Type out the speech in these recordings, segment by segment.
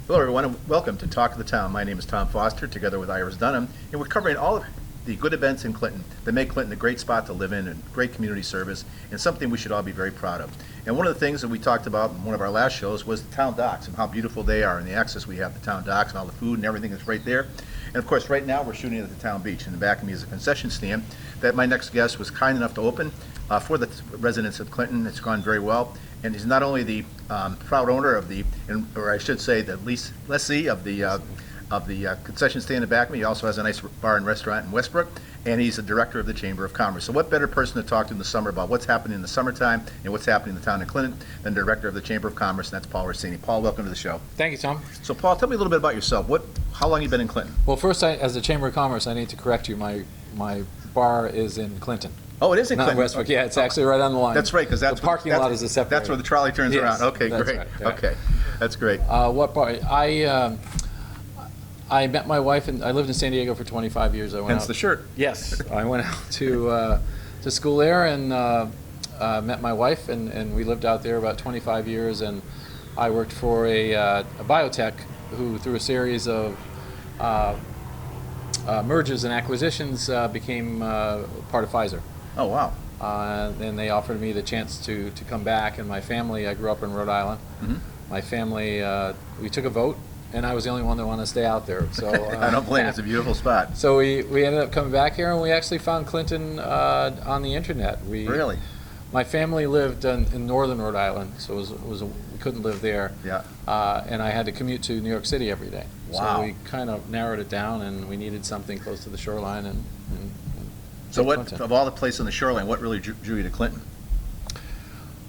Hello, everyone, and welcome to Talk of the Town. My name is Tom Foster, together with Iris Dunham, and we're covering all of the good events in Clinton that make Clinton a great spot to live in and great community service, and something we should all be very proud of. And one of the things that we talked about in one of our last shows was the town docks and how beautiful they are, and the access we have to town docks and all the food and everything that's right there. And of course, right now we're shooting at the town beach. In the back of me is a concession stand that my next guest was kind enough to open for the residents of Clinton. It's gone very well. And he's not only the proud owner of the, or I should say, the lessee of the concession stand in the back of me. He also has a nice bar and restaurant in Westbrook, and he's the director of the Chamber of Commerce. So what better person to talk to in the summer about what's happening in the summertime and what's happening in the town of Clinton than the director of the Chamber of Commerce, and that's Paul Rossini. Paul, welcome to the show. Thank you, Tom. So Paul, tell me a little bit about yourself. How long have you been in Clinton? Well, first, as the Chamber of Commerce, I need to correct you. My bar is in Clinton. Oh, it is in Not Clinton? Westbrook. Yeah, it's actually right on the line. That's right, because that's the parking lot is a separate. That's where the trolley turns Yes, around. Okay, that's great. right, yeah. Okay, that's great. What bar? I met my wife, and I lived in San Diego for 25 years. I went Hence out. the shirt. Yes, I went out to school there and met my wife, and we lived out there about 25 years. And I worked for a biotech who, through a series of mergers and acquisitions, became part of Pfizer. Oh, wow. And they offered me the chance to come back. And my family, I grew up in Rhode Island. Mm-hmm. My family, we took a vote, and I was the only one that wanted to stay out there. So I don't blame you. It's a beautiful spot. So we ended up coming back here, and we actually found Clinton on the internet. Really? My family lived in northern Rhode Island, so we couldn't live there. Yeah. And I had to commute to New York City every day. Wow. So we kind of narrowed it down, and we needed something close to the shoreline. So what, Clinton. of all the places on the shoreline, what really drew you to Clinton?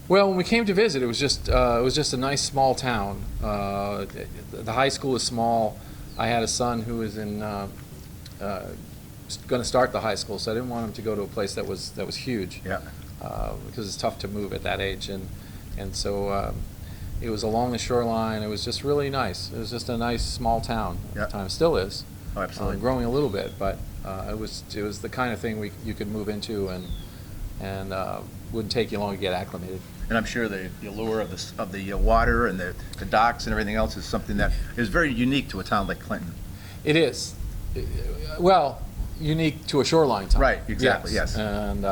Well, when we came to visit, it was just a nice small town. The high school is small. I had a son who was going to start the high school, so I didn't want him to go to a place that was huge. Yeah. Because it's tough to move at that age, and so it was along the shoreline. It was just really nice. It was just a nice small town at the time. It still is. Oh, absolutely. Growing a little bit, but it was the kind of thing you could move into and wouldn't take you long to get acclimated. And I'm sure the allure of the water and the docks and everything else is something that is very unique to a town like Clinton. It is. Well, unique to a shoreline town. Right, exactly, yes. And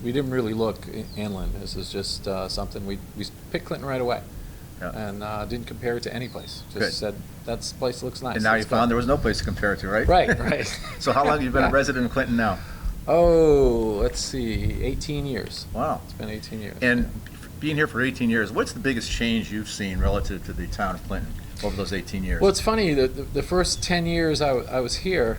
we didn't really look inland. This is just something we picked Clinton right away. Yeah. And didn't compare it to any place. Just Good. said, that place looks nice. And now you Let's go. found there was no place to compare it to, right? Right. So how long have you been a resident in Clinton now? Oh, let's see, 18 years. Wow. It's been 18 years. And being here for 18 years, what's the biggest change you've seen relative to the town of Clinton over those 18 years? Well, it's funny, the first 10 years I was here,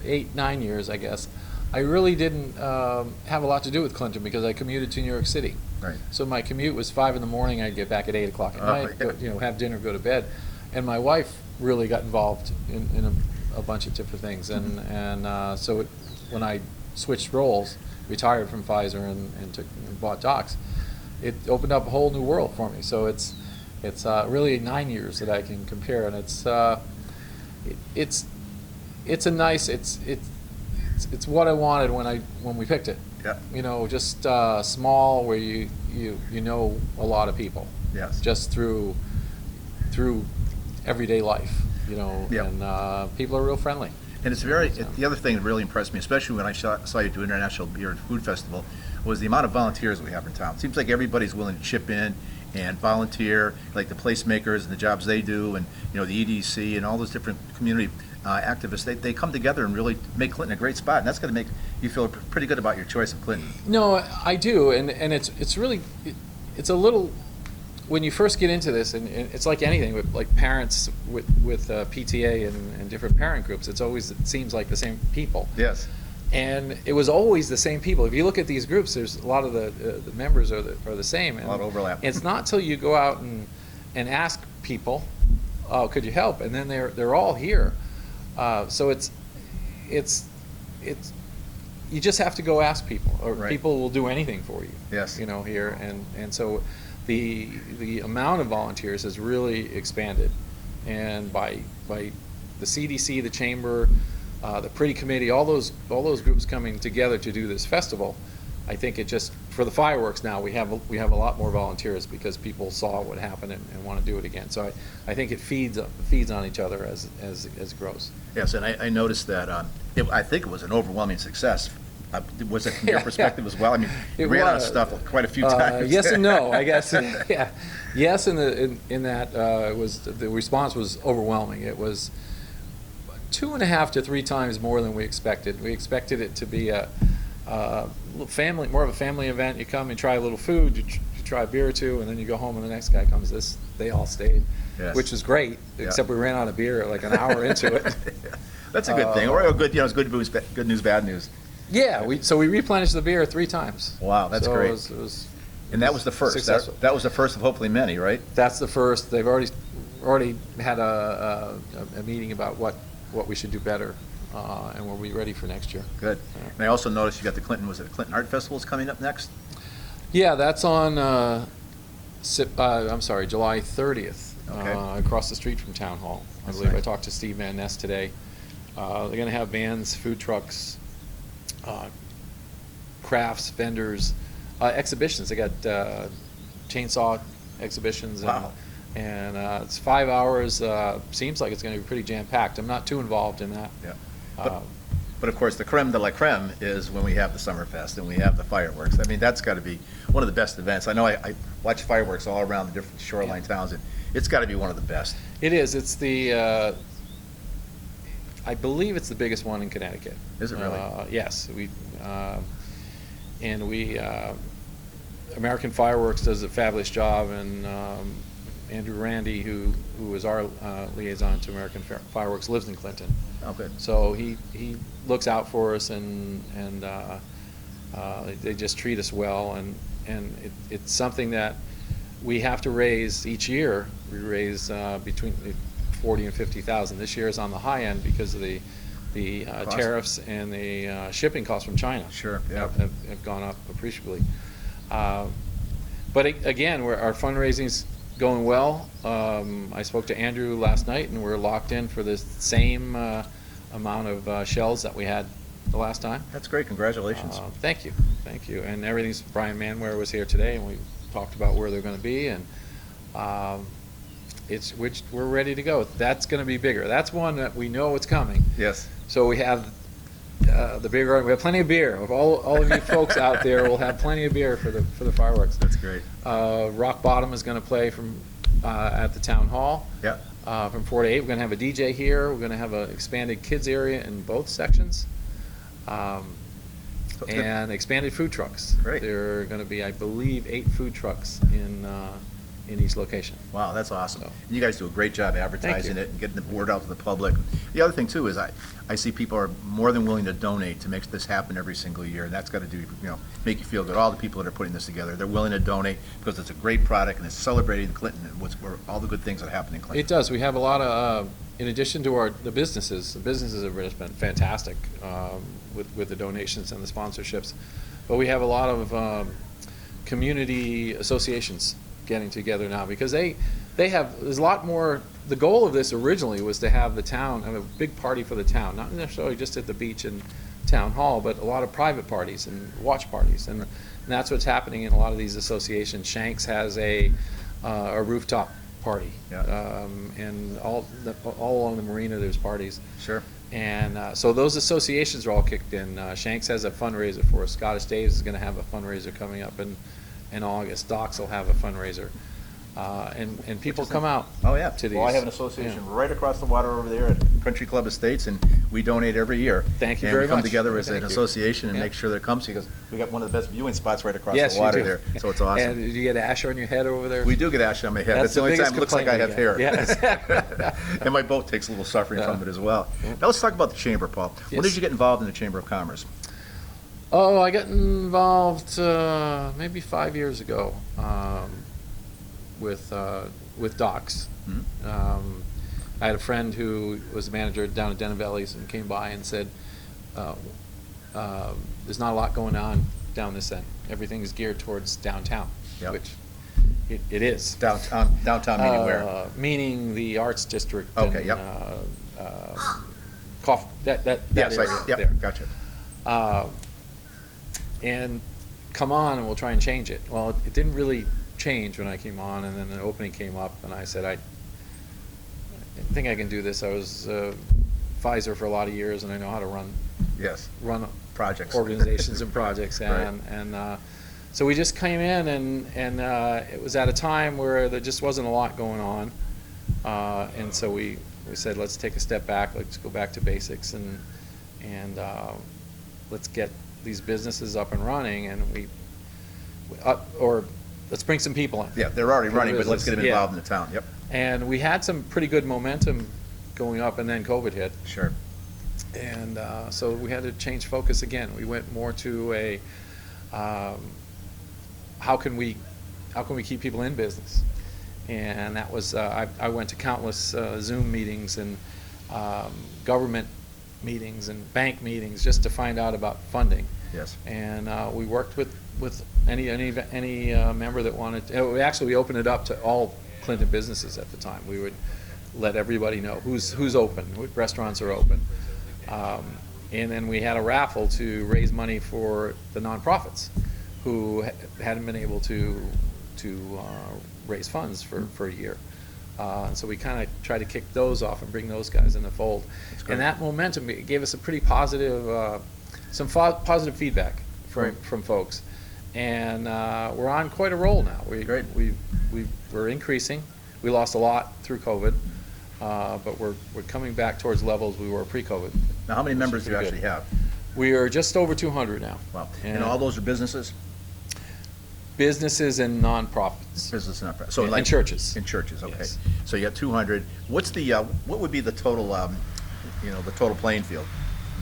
9 years, I guess, I really didn't have a lot to do with Clinton because I commuted to New York City. Right. So my commute was 5 in the morning. I'd get back at 8 o'clock at night, yeah. go, have dinner, go to bed. And my wife really got involved in a bunch of different things. So when I switched roles, retired from Pfizer and bought Docs, it opened up a whole new world for me. So it's really 9 years that I can compare, and it's what I wanted when we picked it. Yeah. You know, just small where you know a lot of people. Yes. Just through everyday life, you know, Yeah. and people are real friendly. And it's the other thing that really impressed me, especially when I saw you do International Beer and Food Festival, was the amount of volunteers we have in town. It seems like everybody's willing to chip in and volunteer, like the placemakers and the jobs they do, and the EDC and all those different community activists. They come together and really make Clinton a great spot, and that's going to make you feel pretty good about your choice of Clinton. No, I do, and it's really it's a little. When you first get into this, and it's like anything with like parents with PTA and different parent groups, it seems like the same people. Yes. And it was always the same people. If you look at these groups, there's a lot of the members are the same. And A lot of overlap. It's not till you go out and ask people, "Oh, could you help?" And then they're all here. So it's you just have to go ask people, or Right. people will do anything for you. Yes. Here, and so the amount of volunteers has really expanded, and by the CDC, the chamber, the Pretty Committee, all those groups coming together to do this festival, I think it just, for the fireworks now, we have a lot more volunteers because people saw what happened and want to do it again. So I think it feeds on each other as it grows. Yes, and I noticed that, I think it was an overwhelming success. Was it from your Yeah, perspective yeah. as well? I mean, you It ran out of was. stuff quite a few times. Yes and no, I guess. Yeah, yes, in that it was, the response was overwhelming. It was 2.5 to 3 times more than we expected. We expected it to be a little family, more of a family event. You come and try a little food, you try a beer or two, and then you go home, and the next guy comes. They all stayed, Yes. which was great. Yeah. Except we ran out of beer like an hour into it. That's a good thing, or a good, it's good news, bad news. Yeah, so we replenished the beer 3 times. Wow, that's So great. It was And that was the first. successful. That was the first of hopefully many, right? That's the first. They've already had a meeting about what we should do better, and we'll be ready for next year. Good. Yeah. And I also noticed you got the Clinton Art Festival is coming up next? Yeah, that's on, July 30th, Okay. across the street from Town Hall. I That's believe I nice. talked to Steve Van Ness today. They're going to have bands, food trucks, crafts, vendors, exhibitions. They got chainsaw exhibitions. And, Wow. And it's 5 hours. Seems like it's going to be pretty jam-packed. I'm not too involved in that. Yeah. Uh, But of course, the creme de la creme is when we have the Summerfest and we have the fireworks. I mean, that's got to be one of the best events. I know I watch fireworks all around the different shoreline towns, and it's got to be one of the best. It is. It's the, I believe it's the biggest one in Connecticut. Is it really? Yes. American Fireworks does a fabulous job, and Andrew Randy, who is our liaison to American Fireworks, lives in Clinton. Oh, good. So he looks out for us, and they just treat us well, and it's something that we have to raise each year. We raise between 40 and 50,000. This year is on the high end because of the Cost. tariffs and the shipping costs from China. Sure, yeah. have gone up appreciably. But again, our fundraising's going well. I spoke to Andrew last night, and we're locked in for the same amount of shells that we had the last time. That's great. Congratulations. Thank you. And everything's, Brian Manware was here today, and we talked about where they're going to be, and we're ready to go. That's going to be bigger. That's one that we know it's coming. Yes. So we have the big garden. We have plenty of beer. Of all of you folks out there, will have plenty of beer for the fireworks. That's great. Rock Bottom is going to play from at the town hall. Yeah. From 4 to 8. We're going to have a DJ here. We're going to have an expanded kids area in both sections. And expanded food trucks. Great. There are going to be, I believe, 8 food trucks in each location. Wow, that's awesome. So- You guys do a great job advertising you. it and getting the word out to the public. The other thing too is I see people are more than willing to donate to make this happen every single year, and that's got to make you feel good. All the people that are putting this together, they're willing to donate because it's a great product and it's celebrating Clinton and where all the good things that happen in Clinton. It does. We have a lot of, in addition to the businesses have just been fantastic with the donations and the sponsorships. But we have a lot of community associations getting together now because there's a lot more. The goal of this originally was to have the town have a big party for the town, not necessarily just at the beach and town hall, but a lot of private parties and watch parties, and that's what's happening in a lot of these associations. Shanks has a rooftop party, Yeah. and all along the marina there's parties. Sure. And so those associations are all kicked in. Shanks has a fundraiser for us. Scottish Days is going to have a fundraiser coming up in August. Docks will have a fundraiser. And people come out Oh, yeah. to these. Well, I have an association Yeah. right across the water over there at Country Club Estates, and we donate every year. Thank you and very we come much. together as Thank an you. association and Yeah. make sure that it comes because we got one of the best viewing spots right across Yes, the water you do. there. So it's awesome. And do you get ash on your head over there? We do get ash on my head. That's That's the the only biggest time it looks like I have complaint hair. we get. Yes. And my boat takes a little suffering Yeah. from it as well. Now let's talk about the Chamber, Paul. When Yes. did you get involved in the Chamber of Commerce? Oh, I got involved maybe 5 years ago with Docks. Mhm. I had a friend who was the manager down at Deneveli's and came by and said, there's not a lot going on down this end. Everything is geared towards downtown, Yep. which it is. Downtown meaning where? Meaning the Arts District. Okay, and, yep. that Yes, area yep, there. gotcha. And come on and we'll try and change it. Well, it didn't really change when I came on, and then an opening came up, and I said, I think I can do this. I was Pfizer for a lot of years, and I know how to run Yes. run Projects. organizations and projects, Right. and so we just came in, and it was at a time where there just wasn't a lot going on, and so we said, let's take a step back, let's go back to basics, and let's get these businesses up and running, and or let's bring some people in. Yeah, they're already For the running, but let's get them business. Yeah. involved in the town. Yep, And we had some pretty good momentum going up, and then COVID hit. sure. And so we had to change focus again. We went more to a how can we keep people in business? And that was I went to countless Zoom meetings and government meetings and bank meetings just to find out about funding. Yes. And we worked with any member that wanted. We opened it up to all Clinton businesses at the time. We would let everybody know who's open, what restaurants are open. And then we had a raffle to raise money for the nonprofits who hadn't been able to raise funds for a year. And so we kind of tried to kick those off and bring those guys in the fold. great. And that momentum gave us a pretty positive, positive feedback from folks. And we're on quite a roll now. Great. We're increasing. We lost a lot through COVID. But we're coming back towards levels we were pre-COVID. Now, how many members do you pretty actually good. have? We are just over 200 now. Wow. And all those are businesses? Businesses and nonprofits. Business and nonprofit. So And like churches. In churches, okay. Yes. So you got 200. What's the what would be the total the total playing field?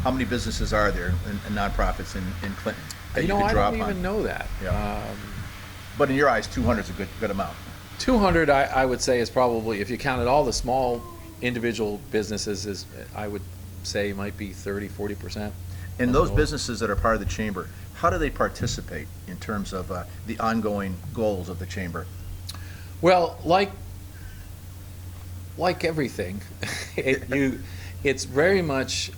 How many businesses are there and nonprofits in Clinton that you could I draw don't upon? even know that. Yeah. But in your eyes, 200 is a good amount. 200, I would say, is probably, if you counted all the small individual businesses, I would say might be 30-40%. And those businesses that are part of the chamber, how do they participate in terms of the ongoing goals of the chamber? Well, like everything, it's very much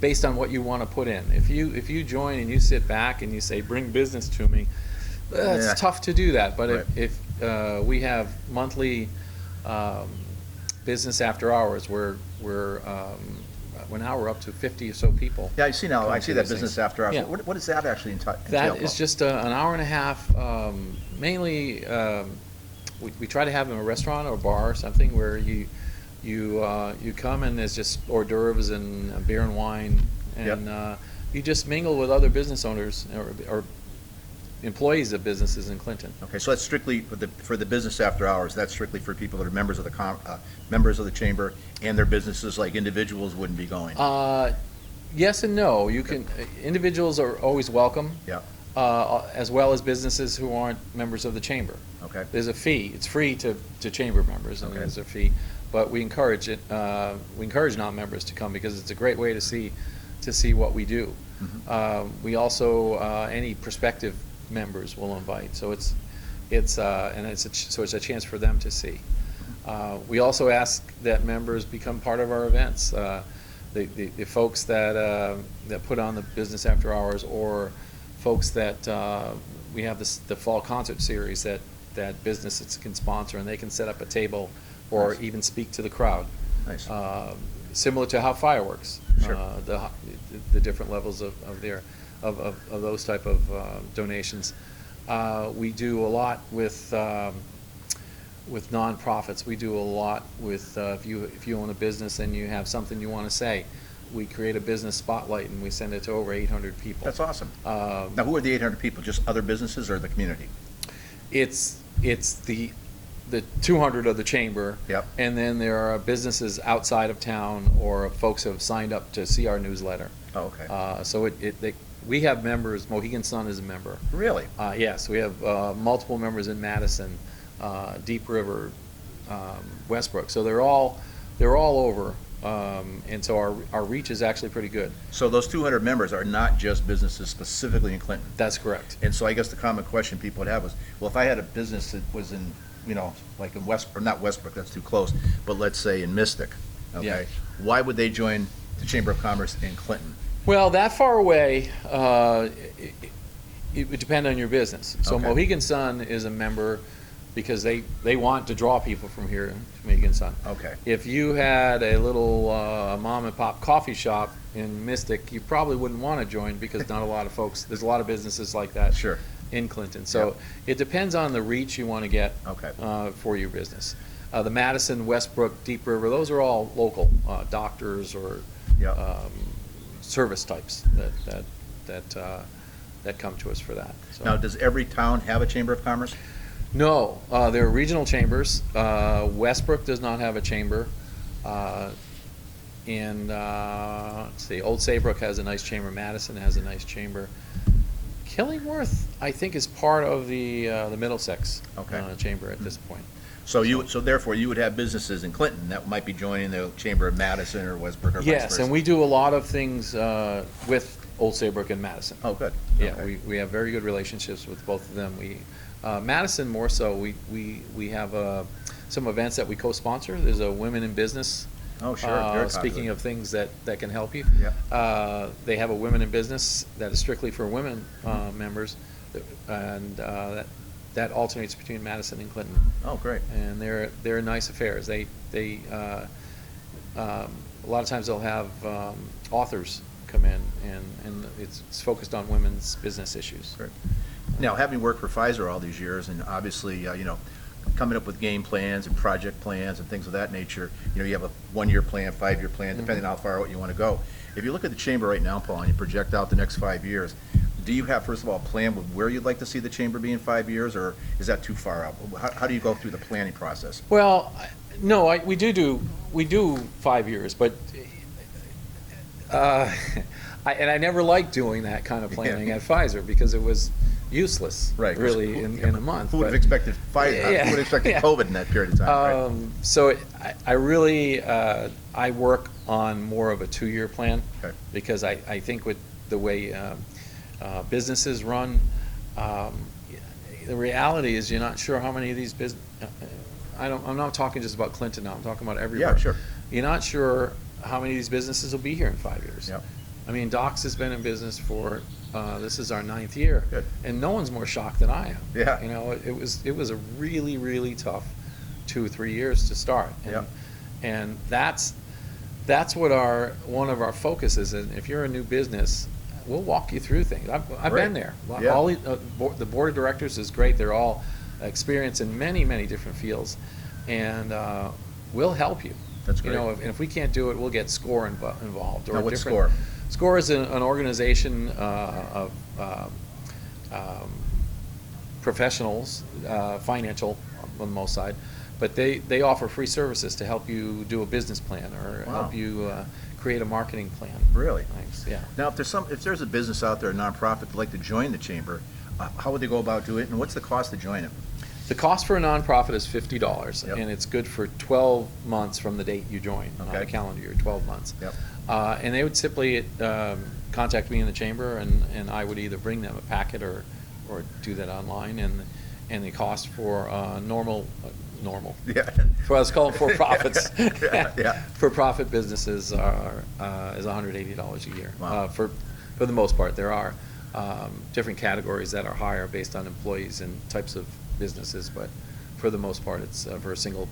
based on what you want to put in. If you join and you sit back and you say, bring business to me, it's Yeah. tough to do that. But Right. if we have monthly business after hours, we're now we're up to 50 or so people. Yeah, I see now. I come see to that these business things. after hours. Yeah. What does that actually entail? That is just an hour and a half. Mainly, we try to have a restaurant or bar or something where you come and there's just hors d'oeuvres and beer and wine, and you just mingle with other business owners or employees of businesses in Clinton. Okay, so that's strictly for the business after hours. That's strictly for people that are members of the chamber, and their businesses, like individuals, wouldn't be going. Yes and no. You can individuals are always welcome, Yeah. as well as businesses who aren't members of the chamber. Okay. There's a fee. It's free to chamber members, and Okay. there's a fee. But we encourage it. We encourage non-members to come because it's a great way to see what we do. We also any prospective members will invite. So it's a chance for them to see. We also ask that members become part of our events. The folks that put on the business after hours, or folks that we have the fall concert series that businesses can sponsor, and they can set up a table or Nice. even speak to the crowd. Nice. Similar to how fireworks, Sure. the different levels of those type of donations. We do a lot with nonprofits. We do a lot with if you own a business and you have something you want to say, we create a business spotlight and we send it to over 800 people. That's awesome. Now, who are the 800 people? Just other businesses or the community? It's the 200 of the chamber. Yep. And then there are businesses outside of town or folks who have signed up to see our newsletter. Oh, okay. So we have members. Mohegan Sun is a member. Really? Yes, we have multiple members in Madison, Deep River, Westbrook. So they're all over, and so our reach is actually pretty good. So those 200 members are not just businesses specifically in Clinton. That's correct. And so I guess the common question people would have was, well, if I had a business that was in, like in not Westbrook, that's too close, but let's say in Mystic, okay? Yeah. Why would they join the Chamber of Commerce in Clinton? Well, that far away, it would depend on your business. So Okay. Mohegan Sun is a member because they want to draw people from here to Mohegan Sun. Okay. If you had a little mom and pop coffee shop in Mystic, you probably wouldn't want to join because not a lot of folks, there's a lot of businesses like that Sure. in Clinton. So Yep. it depends on the reach you want to get Okay. for your business. The Madison, Westbrook, Deep River, those are all local doctors or Yep. service types that come to us for that. So. Now, does every town have a Chamber of Commerce? No, there are regional chambers. Westbrook does not have a chamber. And let's see, Old Saybrook has a nice chamber. Madison has a nice chamber. Killingworth, I think, is part of the Middlesex Okay. chamber at this point. So therefore, you would have businesses in Clinton that might be joining the Chamber of Madison or Westbrook or vice Yes, versa. and we do a lot of things with Old Saybrook and Madison. Oh, good. Yeah, Okay. we have very good relationships with both of them. Madison more so, we have some events that we co-sponsor. There's a Women in Business. Oh, sure. Very Speaking popular. of things that can help you. Yep. They have a Women in Business that is strictly for women members, and that alternates between Madison and Clinton. Oh, great. And they're nice affairs. They a lot of times they'll have authors come in, and it's focused on women's business issues. Great. Now, having worked for Pfizer all these years, and obviously, coming up with game plans and project plans and things of that nature, you have a 1-year plan, 5-year plan, depending on how far out you want to go. If you look at the chamber right now, Paul, and you project out the next 5 years, do you have, first of all, a plan with where you'd like to see the chamber be in 5 years, or is that too far out? How do you go through the planning process? Well, no, we do 5 years, but I never liked doing that kind of planning Yeah. at Pfizer because it was useless, Right. really, in a month. Who would have But- expected Pfizer? Yeah. Who would have expected Yeah. COVID in that period of time? Right? So I really, I work on more of a 2-year plan Okay. because I think with the way businesses run, the reality is you're not sure how many of these I'm not talking just about Clinton now, I'm talking about everywhere. Yeah, sure. You're not sure how many of these businesses will be here in 5 years. Yep. I mean, Docs has been in business for, this is our 9th year. Good. And no one's more shocked than I am. Yeah. It was a really, really tough 2 or 3 years to start. Yep. And that's what one of our focuses is. And if you're a new business, we'll walk you through things. I've Great. been there. Yeah. All the board of directors is great. They're all experienced in many, many different fields. And we'll help you. That's great. And if we can't do it, we'll get SCORE involved. Now, what's different- SCORE? SCORE is an organization of professionals, financial on the most side, but they offer free services to help you do a business plan or Wow. help you create a marketing plan. Really? Thanks. Yeah. Now, if there's a business out there, a nonprofit, that'd like to join the chamber, how would they go about doing it, and what's the cost to join it? The cost for a nonprofit is $50, Yep. and it's good for 12 months from the date you join, on Okay. a calendar year, 12 months. Yep. And they would simply contact me in the chamber, and I would either bring them a packet or do that online, and the cost for normal, Yeah. for let's call them for-profits. Yeah. For-profit businesses is $180 a year. Wow. For the most part, there are different categories that are higher based on employees and types of businesses, but for the most part, it's for a single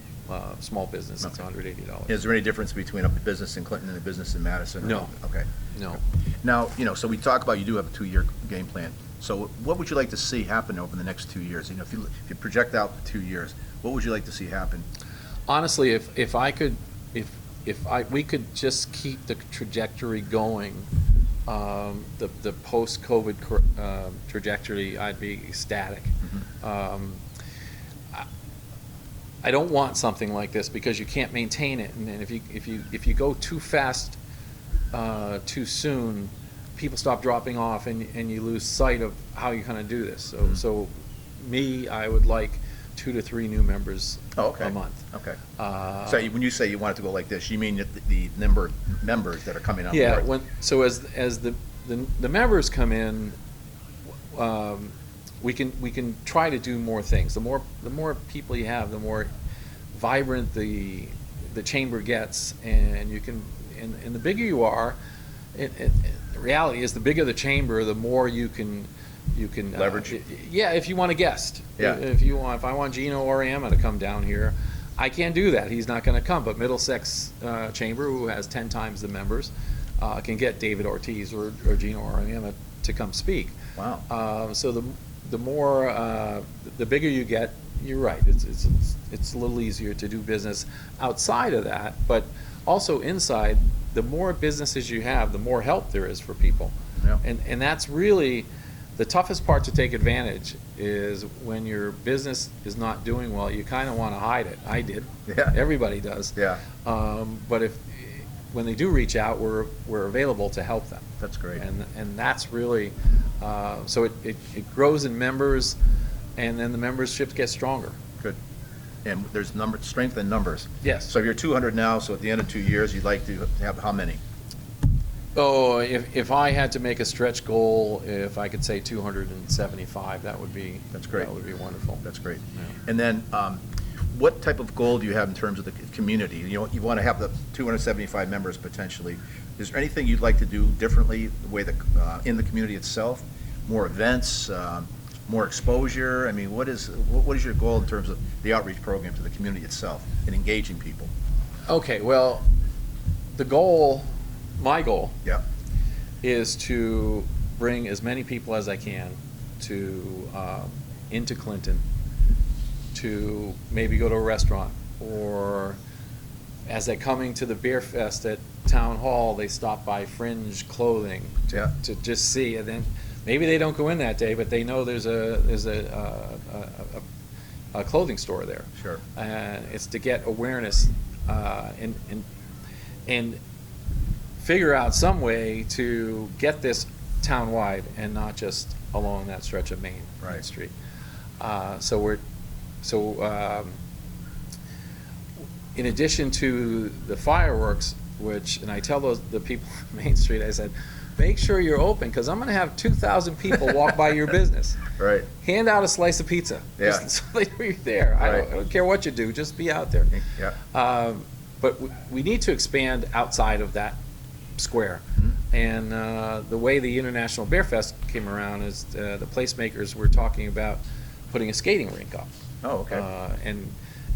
small business, it's Okay. $180. Is there any difference between a business in Clinton and a business in Madison? No. Okay. No. Now, so we talk about you do have a 2-year game plan. So what would you like to see happen over the next 2 years? If you project out 2 years, what would you like to see happen? Honestly, if we could just keep the trajectory going, the post-COVID trajectory, I'd be ecstatic. I don't want something like this because you can't maintain it, and then if you go too fast, too soon, people stop dropping off, and you lose sight of how you're going to do this. So, I would like 2 to 3 new members a month. Okay. So when you say you want it to go like this, you mean the number of members that are coming on Yeah. board? As the members come in, we can try to do more things. The more people you have, the more vibrant the chamber gets, and you can. And the bigger you are, the reality is the bigger the chamber, the more you can you can. Leverage? Yeah, if you want a guest. Yeah. If I want Gino Oriama to come down here, I can't do that. He's not gonna come, but Middlesex Chamber, who has 10 times the members, can get David Ortiz or Gino Oriama to come speak. Wow. So the more, the bigger you get, you're right, it's a little easier to do business outside of that, but also inside, the more businesses you have, the more help there is for people. Yeah. And that's really, the toughest part to take advantage is when your business is not doing well, you kind of want to hide it. I did. Yeah. Everybody does. Yeah. But when they do reach out, we're available to help them. That's great. And that's really, so it grows in members, and then the membership gets stronger. Good. And there's strength in numbers. Yes. So you're 200 now, so at the end of 2 years, you'd like to have how many? Oh, if I had to make a stretch goal, if I could say 275, that would be. That's great. That would be wonderful. That's great. Yeah. And then, what type of goal do you have in terms of the community? You want to have the 275 members potentially. Is there anything you'd like to do differently, the way that, in the community itself? More events, more exposure? I mean, what is your goal in terms of the outreach program to the community itself and engaging people? Okay, well, my goal Yeah. is to bring as many people as I can to, into Clinton, to maybe go to a restaurant, or as they're coming to the Beer Fest at Town Hall, they stop by Fringe Clothing to just see, and then maybe they don't go in that day, but they know there's a clothing store there. Sure. It's to get awareness, and figure out some way to get this town-wide and not just along that stretch of Main Street. In addition to the fireworks, and I tell the people on Main Street, I said, make sure you're open, because I'm going to have 2,000 people walk by your business. Right. Hand out a slice of pizza. Yeah. Just so they know you're there. Right. I don't care what you do, just be out there. Yeah. But we need to expand outside of that square. Mm-hmm. And the way the International Bear Fest came around is the placemakers were talking about putting a skating rink up. Oh, okay.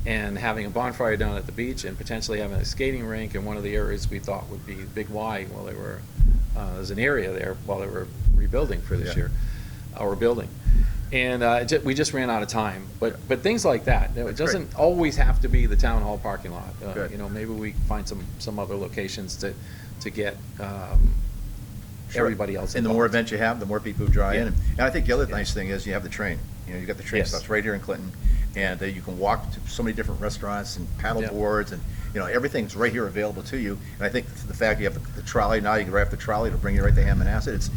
And having a bonfire down at the beach, and potentially having a skating rink in one of the areas we thought would be Big Y while they were, there's an area there while they were rebuilding for this year, or building. And we just ran out of time. But things like that, it doesn't always have to be the town hall parking lot. Maybe we find some other locations to get everybody else And the involved. more events you have, the more people who draw in. Yeah. And I think the other nice thing is you have the train. You got the train Yes. stops right here in Clinton, and you can walk to so many different restaurants and paddle Yeah. boards, and everything's right here available to you. And I think the fact you have the trolley now, you can drive the trolley to bring you right to Hammonasset. It's,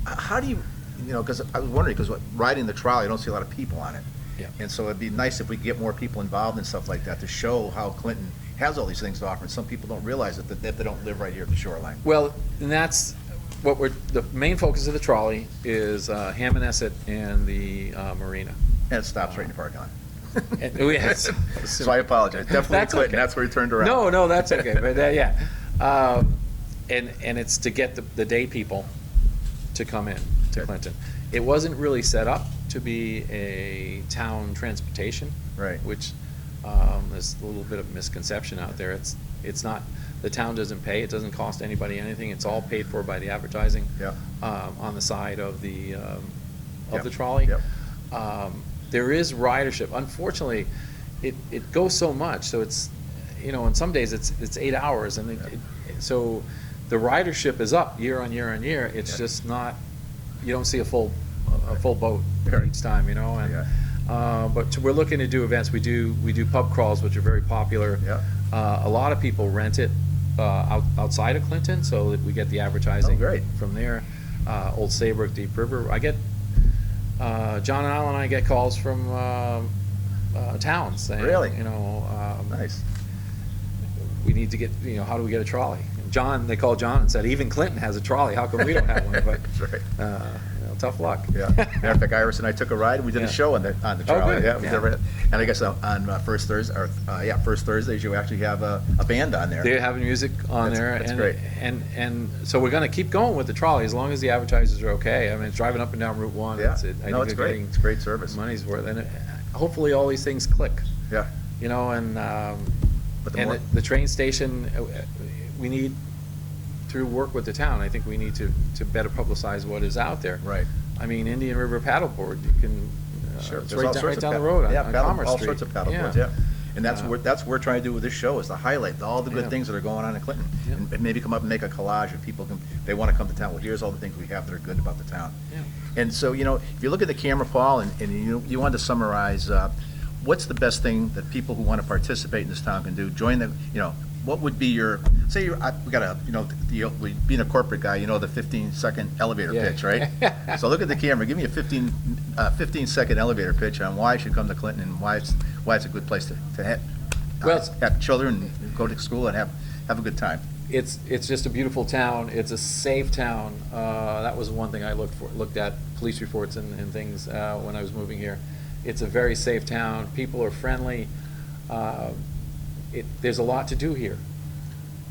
how do you, because I was wondering, because riding the trolley, I don't see a lot of people on it. Yeah. And so it'd be nice if we could get more people involved in stuff like that to show how Clinton has all these things to offer, and some people don't realize it, that they don't live right here at the shoreline. Well, and that's what the main focus of the trolley is Hammonasset and the marina. And it stops right in the parking lot. Yes. So I apologize. Definitely That's Clinton. okay. That's where he turned around. No, that's okay. But and it's to get the day people to come in to Good. Clinton. It wasn't really set up to be a town transportation, Right. which there's a little bit of misconception out there. It's not. The town doesn't pay. It doesn't cost anybody anything. It's all paid for by the advertising Yeah. on the side of the Yep. the trolley. Yep. There is ridership. Unfortunately, it goes so much. So it's, on some days it's 8 hours, and so the ridership is up year on year on year. It's Yeah. just not. You don't see a full boat Right. each time, and. Yeah. But we're looking to do events. We do pub crawls, which are very popular. Yeah. A lot of people rent it outside of Clinton, so that we get the advertising Oh, great. from there. Old Saybrook, Deep River. I get John and Al and I get calls from towns saying, Really? Nice. Nice. We need to get, how do we get a trolley? And John, they called John and said, even Clinton has a trolley, how come we don't have one? But, That's right. tough luck. Yeah. Matter of fact, Iris and I took a ride, and we did Yeah. a show on the Oh, trolley. good. Yeah, we Yeah. did a- and I guess on first Thursday, first Thursdays, you actually have a band on there. They're having music on That's- there. that's and, great. And so we're gonna keep going with the trolley as long as the advertisers are okay. I mean, it's driving up and down Route 1. Yeah. I think No, it's they're great. getting It's great service. money's worth. And hopefully all these things click, Yeah. you know, and, But the and more- the train station, we need, through work with the town, I think we need to better publicize what is out there. Right. I mean, Indian River paddleboard, you can, Sure. it's There's all right sorts of down the paddle- road on yeah, on paddle- Commerce all Street. sorts of paddleboards, yeah. And that's what we're trying to do with this show, is to highlight all the good Yeah. things that are going on in Clinton. Yeah. And maybe come up and make a collage, and people can, they want to come to town, well, here's all the things we have that are good about the town. Yeah. And so, if you look at the camera, Paul, and you wanted to summarize, what's the best thing that people who want to participate in this town can do? Join the, what would be your, say, we got a, being a corporate guy, the 15-second elevator Yeah. pitch, right? So look at the camera, give me a 15-second elevator pitch on why you should come to Clinton and why it's a good place to have children go to school and have a good time. It's just a beautiful town. It's a safe town. That was one thing I looked at police reports and things when I was moving here. It's a very safe town. People are friendly. There's a lot to do here.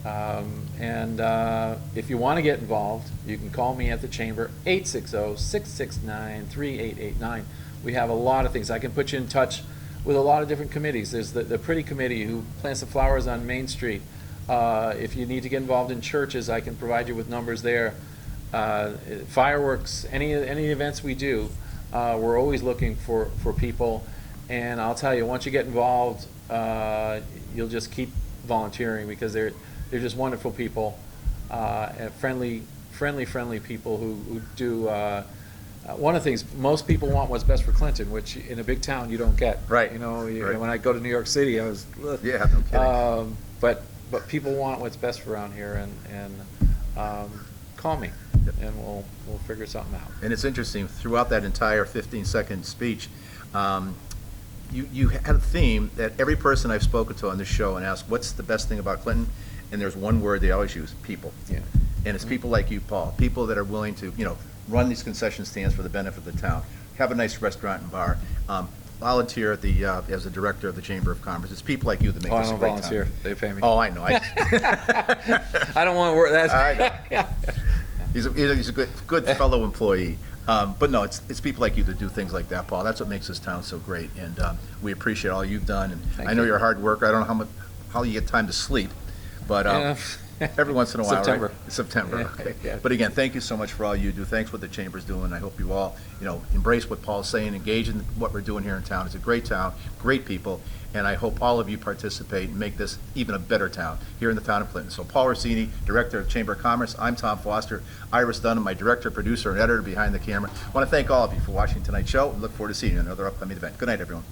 And if you want to get involved, you can call me at the chamber, 860-669-3889. We have a lot of things. I can put you in touch with a lot of different committees. There's the Pretty Committee who plants the flowers on Main Street. If you need to get involved in churches, I can provide you with numbers there. Fireworks, any events we do, we're always looking for people. And I'll tell you, once you get involved, you'll just keep volunteering because they're just wonderful people, and friendly people who do. One of the things, most people want what's best for Clinton, which in a big town you don't get. Right. When I go to New York City, I was. Ugh. Yeah, no kidding. But people want what's best for around here, and call me, and we'll figure something out. And it's interesting, throughout that entire 15-second speech, you had a theme that every person I've spoken to on this show and asked, what's the best thing about Clinton? And there's one word they always use, people. Yeah. And it's people like you, Paul, people that are willing to, run these concession stands for the benefit of the town, have a nice restaurant and bar, volunteer at as the director of the Chamber of Commerce. It's people like you that make Oh, I this a don't great volunteer. town. They pay me. Oh, I know. I don't want to work. That's. I know. He's a good fellow employee. But no, it's people like you that do things like that, Paul. That's what makes this town so great, and we appreciate all you've done. And Thank I know you. you're a hard worker. I don't know how you get time to sleep, but Yeah. every once in a while, September. right? September. Yeah, Okay. yeah. But again, thank you so much for all you do. Thanks for what the Chamber's doing. I hope you all, embrace what Paul's saying, engage in what we're doing here in town. It's a great town, great people, and I hope all of you participate and make this even a better town here in the town of Clinton. So Paul Rossini, Director of Chamber of Commerce. I'm Tom Foster. Iris Dunham, my Director, Producer, and Editor behind the camera. I want to thank all of you for watching tonight's show and look forward to seeing you in another upcoming event. Good night, everyone.